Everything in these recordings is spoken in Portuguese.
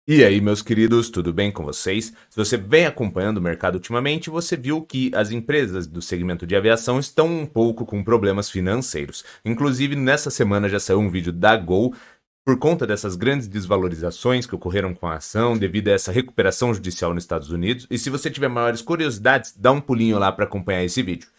E aí, meus queridos, tudo bem com vocês? Se você vem acompanhando o mercado ultimamente, você viu que as empresas do segmento de aviação estão um pouco com problemas financeiros. Inclusive, nessa semana já saiu um vídeo da Gol por conta dessas grandes desvalorizações que ocorreram com a ação devido a essa recuperação judicial nos Estados Unidos. E se você tiver maiores curiosidades, dá um pulinho lá para acompanhar esse vídeo.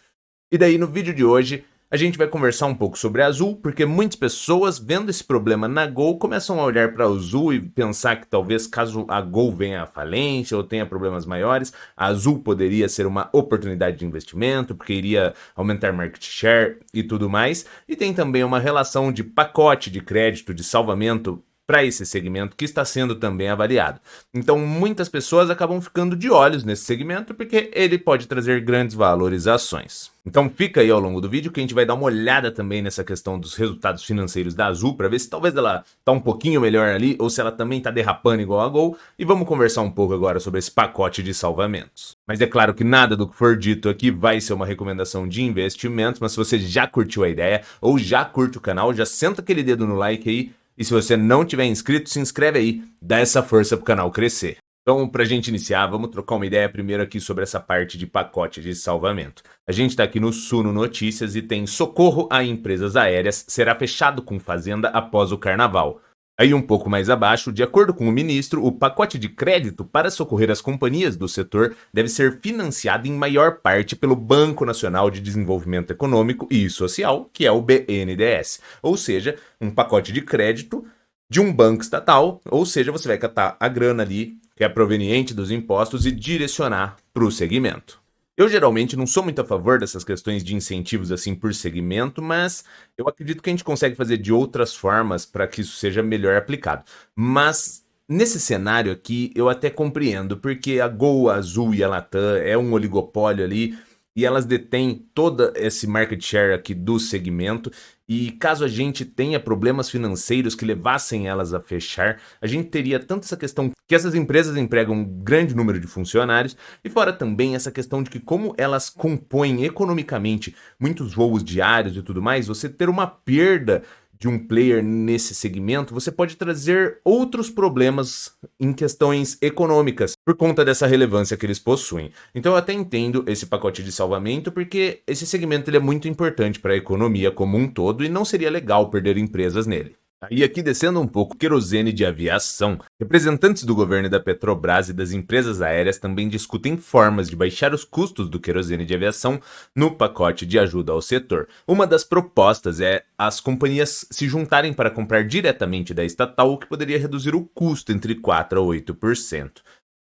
E daí, no vídeo de hoje, a gente vai conversar um pouco sobre a Azul, porque muitas pessoas, vendo esse problema na Gol, começam a olhar para a Azul e pensar que talvez, caso a Gol venha à falência ou tenha problemas maiores, a Azul poderia ser uma oportunidade de investimento, porque iria aumentar market share e tudo mais. E tem também uma relação de pacote de crédito, de salvamento para esse segmento que está sendo também avaliado. Então, muitas pessoas acabam ficando de olhos nesse segmento porque ele pode trazer grandes valorizações. Então, fica aí ao longo do vídeo que a gente vai dar uma olhada também nessa questão dos resultados financeiros da Azul para ver se talvez ela tá um pouquinho melhor ali ou se ela também tá derrapando igual a Gol. E vamos conversar um pouco agora sobre esse pacote de salvamentos. Mas é claro que nada do que for dito aqui vai ser uma recomendação de investimentos, mas se você já curtiu a ideia ou já curte o canal, já senta aquele dedo no like aí. E se você não tiver inscrito, se inscreve aí, dá essa força pro canal crescer. Então, pra gente iniciar, vamos trocar uma ideia primeiro aqui sobre essa parte de pacote de salvamento. A gente tá aqui no Suno Notícias e tem socorro a empresas aéreas será fechado com Fazenda após o Carnaval. Aí um pouco mais abaixo, de acordo com o ministro, o pacote de crédito para socorrer as companhias do setor deve ser financiado em maior parte pelo Banco Nacional de Desenvolvimento Econômico e Social, que é o BNDES. Ou seja, um pacote de crédito de um banco estatal, ou seja, você vai catar a grana ali, que é proveniente dos impostos, e direcionar para o segmento. Eu geralmente não sou muito a favor dessas questões de incentivos assim por segmento, mas eu acredito que a gente consegue fazer de outras formas para que isso seja melhor aplicado. Mas nesse cenário aqui eu até compreendo, porque a Gol, a Azul e a Latam é um oligopólio ali e elas detêm todo esse market share aqui do segmento. E caso a gente tenha problemas financeiros que levassem elas a fechar, a gente teria tanto essa questão que essas empresas empregam um grande número de funcionários, e fora também essa questão de que como elas compõem economicamente muitos voos diários e tudo mais, você ter uma perda de um player nesse segmento, você pode trazer outros problemas em questões econômicas por conta dessa relevância que eles possuem. Então eu até entendo esse pacote de salvamento porque esse segmento ele é muito importante para a economia como um todo e não seria legal perder empresas nele. E aqui descendo um pouco, querosene de aviação, representantes do governo e da Petrobras e das empresas aéreas também discutem formas de baixar os custos do querosene de aviação no pacote de ajuda ao setor. Uma das propostas é as companhias se juntarem para comprar diretamente da estatal, o que poderia reduzir o custo entre 4% a 8%.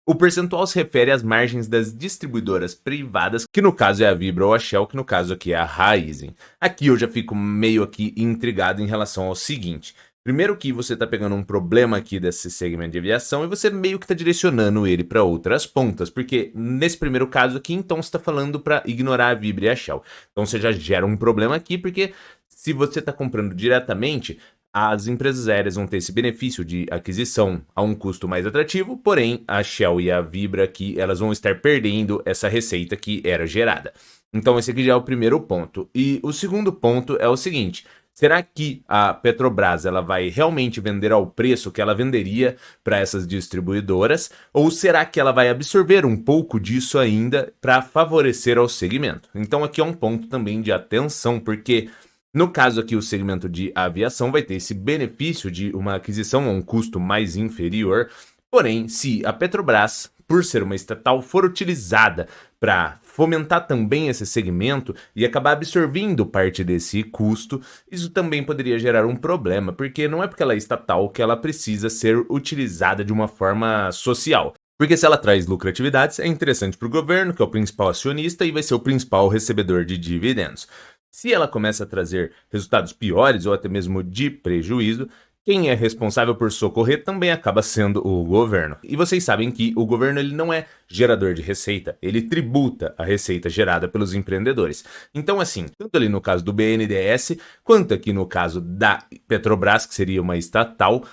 O percentual se refere às margens das distribuidoras privadas, que no caso é a Vibra ou a Shell, que no caso aqui é a Raízen. Aqui eu já fico meio aqui intrigado em relação ao seguinte. Primeiro que você está pegando um problema aqui desse segmento de aviação e você meio que está direcionando ele para outras pontas, porque nesse primeiro caso aqui, então você está falando para ignorar a Vibra e a Shell. Então você já gera um problema aqui, porque se você está comprando diretamente, as empresas aéreas vão ter esse benefício de aquisição a um custo mais atrativo, porém a Shell e a Vibra aqui, elas vão estar perdendo essa receita que era gerada. Então esse aqui já é o primeiro ponto. E o segundo ponto é o seguinte: será que a Petrobras ela vai realmente vender ao preço que ela venderia para essas distribuidoras? Ou será que ela vai absorver um pouco disso ainda para favorecer ao segmento? Então aqui é um ponto também de atenção, porque no caso aqui o segmento de aviação vai ter esse benefício de uma aquisição a um custo mais inferior. Porém, se a Petrobras, por ser uma estatal, for utilizada para fomentar também esse segmento e acabar absorvendo parte desse custo, isso também poderia gerar um problema, porque não é porque ela é estatal que ela precisa ser utilizada de uma forma social. Porque se ela traz lucratividades, é interessante para o governo, que é o principal acionista e vai ser o principal recebedor de dividendos. Se ela começa a trazer resultados piores ou até mesmo de prejuízo, quem é responsável por socorrer também acaba sendo o governo. E vocês sabem que o governo ele não é gerador de receita, ele tributa a receita gerada pelos empreendedores. Então assim, tanto ali no caso do BNDES, quanto aqui no caso da Petrobras, que seria uma estatal,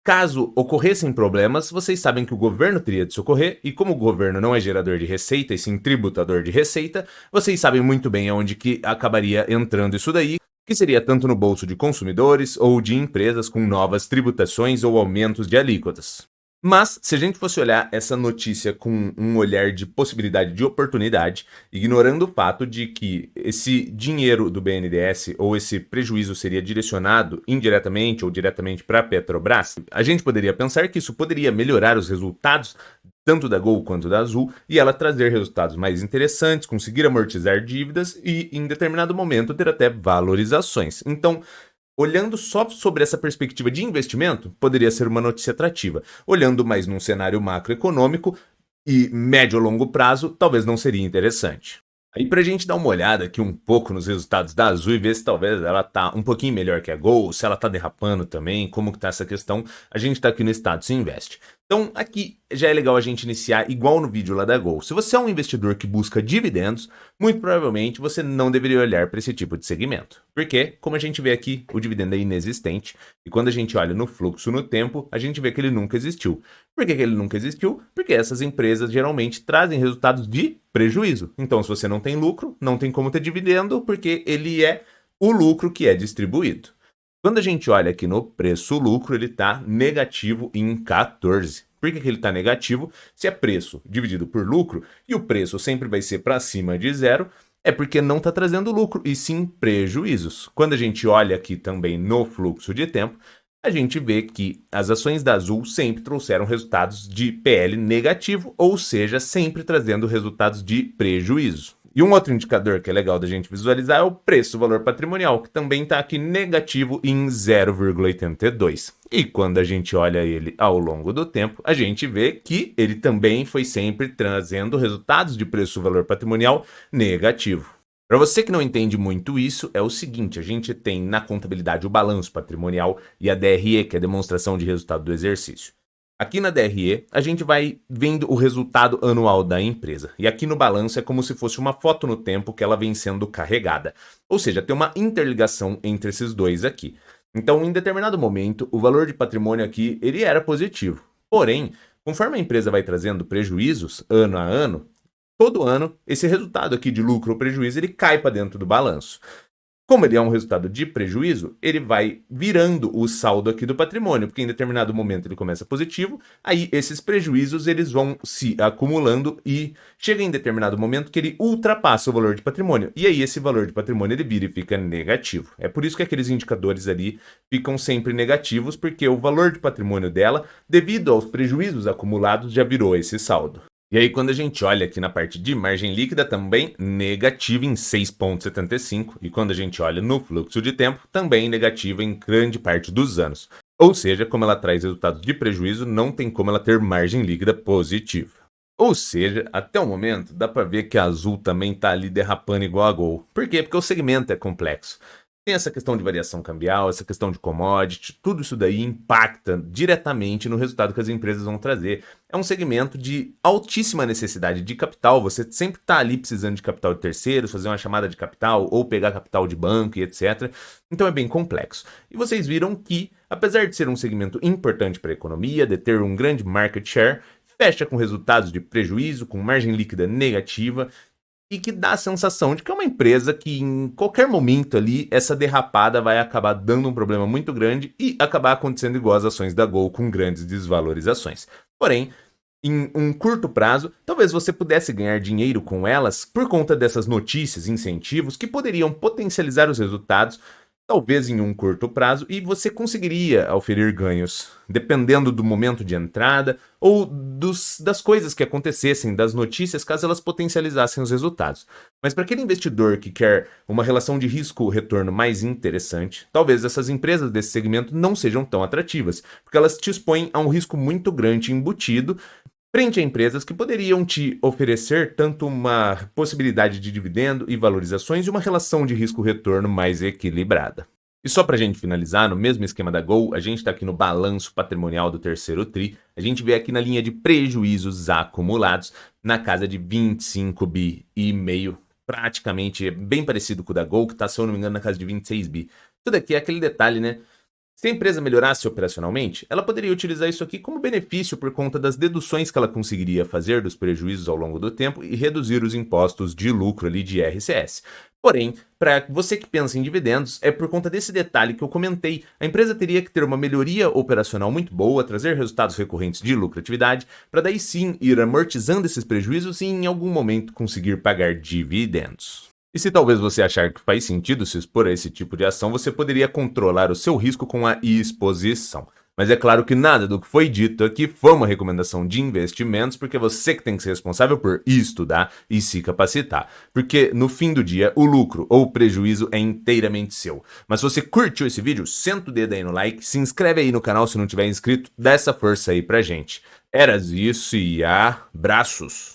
caso ocorressem problemas, vocês sabem que o governo teria de socorrer, e como o governo não é gerador de receita, e sim tributador de receita, vocês sabem muito bem aonde que acabaria entrando isso daí, que seria tanto no bolso de consumidores ou de empresas com novas tributações ou aumentos de alíquotas. Mas, se a gente fosse olhar essa notícia com um olhar de possibilidade de oportunidade, ignorando o fato de que esse dinheiro do BNDES ou esse prejuízo seria direcionado indiretamente ou diretamente para a Petrobras, a gente poderia pensar que isso poderia melhorar os resultados tanto da Gol quanto da Azul e ela trazer resultados mais interessantes, conseguir amortizar dívidas e, em determinado momento, ter até valorizações. Então, olhando só sobre essa perspectiva de investimento, poderia ser uma notícia atrativa. Olhando mais num cenário macroeconômico e médio ou longo prazo, talvez não seria interessante. Aí pra gente dar uma olhada aqui um pouco nos resultados da Azul e ver se talvez ela tá um pouquinho melhor que a Gol, se ela tá derrapando também, como que tá essa questão, a gente tá aqui no Status Invest. Então aqui já é legal a gente iniciar igual no vídeo lá da Gol. Se você é um investidor que busca dividendos, muito provavelmente você não deveria olhar para esse tipo de segmento. Porque, como a gente vê aqui, o dividendo é inexistente e quando a gente olha no fluxo no tempo, a gente vê que ele nunca existiu. Por que ele nunca existiu? Porque essas empresas geralmente trazem resultados de prejuízo. Então, se você não tem lucro, não tem como ter dividendo, porque ele é o lucro que é distribuído. Quando a gente olha aqui no preço-lucro, ele está negativo em 14. Por que ele está negativo? Se é preço dividido por lucro e o preço sempre vai ser para cima de zero, é porque não está trazendo lucro e sim prejuízos. Quando a gente olha aqui também no fluxo de tempo, a gente vê que as ações da Azul sempre trouxeram resultados de PL negativo, ou seja, sempre trazendo resultados de prejuízo. E um outro indicador que é legal da gente visualizar é o preço-valor patrimonial, que também está aqui negativo em 0,82. E quando a gente olha ele ao longo do tempo, a gente vê que ele também foi sempre trazendo resultados de preço-valor patrimonial negativo. Para você que não entende muito isso, é o seguinte: a gente tem na contabilidade o balanço patrimonial e a DRE, que é a demonstração de resultado do exercício. Aqui na DRE, a gente vai vendo o resultado anual da empresa. E aqui no balanço é como se fosse uma foto no tempo que ela vem sendo carregada. Ou seja, tem uma interligação entre esses dois aqui. Então, em determinado momento, o valor de patrimônio aqui ele era positivo. Porém, conforme a empresa vai trazendo prejuízos ano a ano, todo ano esse resultado aqui de lucro ou prejuízo ele cai para dentro do balanço. Como ele é um resultado de prejuízo, ele vai virando o saldo aqui do patrimônio, porque em determinado momento ele começa positivo, aí esses prejuízos eles vão se acumulando e chega em determinado momento que ele ultrapassa o valor de patrimônio. E aí esse valor de patrimônio ele vira e fica negativo. É por isso que aqueles indicadores ali ficam sempre negativos, porque o valor de patrimônio dela, devido aos prejuízos acumulados, já virou esse saldo. E aí, quando a gente olha aqui na parte de margem líquida, também negativa em 6,75. E quando a gente olha no fluxo de tempo, também negativa em grande parte dos anos. Ou seja, como ela traz resultados de prejuízo, não tem como ela ter margem líquida positiva. Ou seja, até o momento, dá para ver que a Azul também está ali derrapando igual a Gol. Por quê? Porque o segmento é complexo. Tem essa questão de variação cambial, essa questão de commodity, tudo isso daí impacta diretamente no resultado que as empresas vão trazer. É um segmento de altíssima necessidade de capital, você sempre está ali precisando de capital de terceiros, fazer uma chamada de capital ou pegar capital de banco e etc. Então é bem complexo. E vocês viram que, apesar de ser um segmento importante para a economia, de ter um grande market share, fecha com resultados de prejuízo, com margem líquida negativa, e que dá a sensação de que é uma empresa que em qualquer momento ali essa derrapada vai acabar dando um problema muito grande e acabar acontecendo igual as ações da Gol com grandes desvalorizações. Porém, em um curto prazo, talvez você pudesse ganhar dinheiro com elas por conta dessas notícias, incentivos que poderiam potencializar os resultados talvez em um curto prazo, e você conseguiria oferir ganhos, dependendo do momento de entrada ou das coisas que acontecessem, das notícias, caso elas potencializassem os resultados. Mas para aquele investidor que quer uma relação de risco-retorno mais interessante, talvez essas empresas desse segmento não sejam tão atrativas, porque elas te expõem a um risco muito grande embutido frente a empresas que poderiam te oferecer tanto uma possibilidade de dividendo e valorizações e uma relação de risco-retorno mais equilibrada. E só para a gente finalizar, no mesmo esquema da Gol, a gente está aqui no balanço patrimonial do terceiro TRI, a gente vê aqui na linha de prejuízos acumulados na casa de 25 bi e meio, praticamente bem parecido com o da Gol, que está, se eu não me engano, na casa de 26 bi. Tudo aqui é aquele detalhe, né? Se a empresa melhorasse operacionalmente, ela poderia utilizar isso aqui como benefício por conta das deduções que ela conseguiria fazer dos prejuízos ao longo do tempo e reduzir os impostos de lucro ali de IRCS. Porém, para você que pensa em dividendos, é por conta desse detalhe que eu comentei. A empresa teria que ter uma melhoria operacional muito boa, trazer resultados recorrentes de lucratividade, para daí sim ir amortizando esses prejuízos e em algum momento conseguir pagar dividendos. E se talvez você achar que faz sentido se expor a esse tipo de ação, você poderia controlar o seu risco com a exposição. Mas é claro que nada do que foi dito aqui foi uma recomendação de investimentos, porque é você que tem que ser responsável por estudar e se capacitar. Porque no fim do dia, o lucro ou o prejuízo é inteiramente seu. Mas se você curtiu esse vídeo, senta o dedo aí no like, se inscreve aí no canal se não tiver inscrito, dá essa força aí pra gente. Era isso e abraços!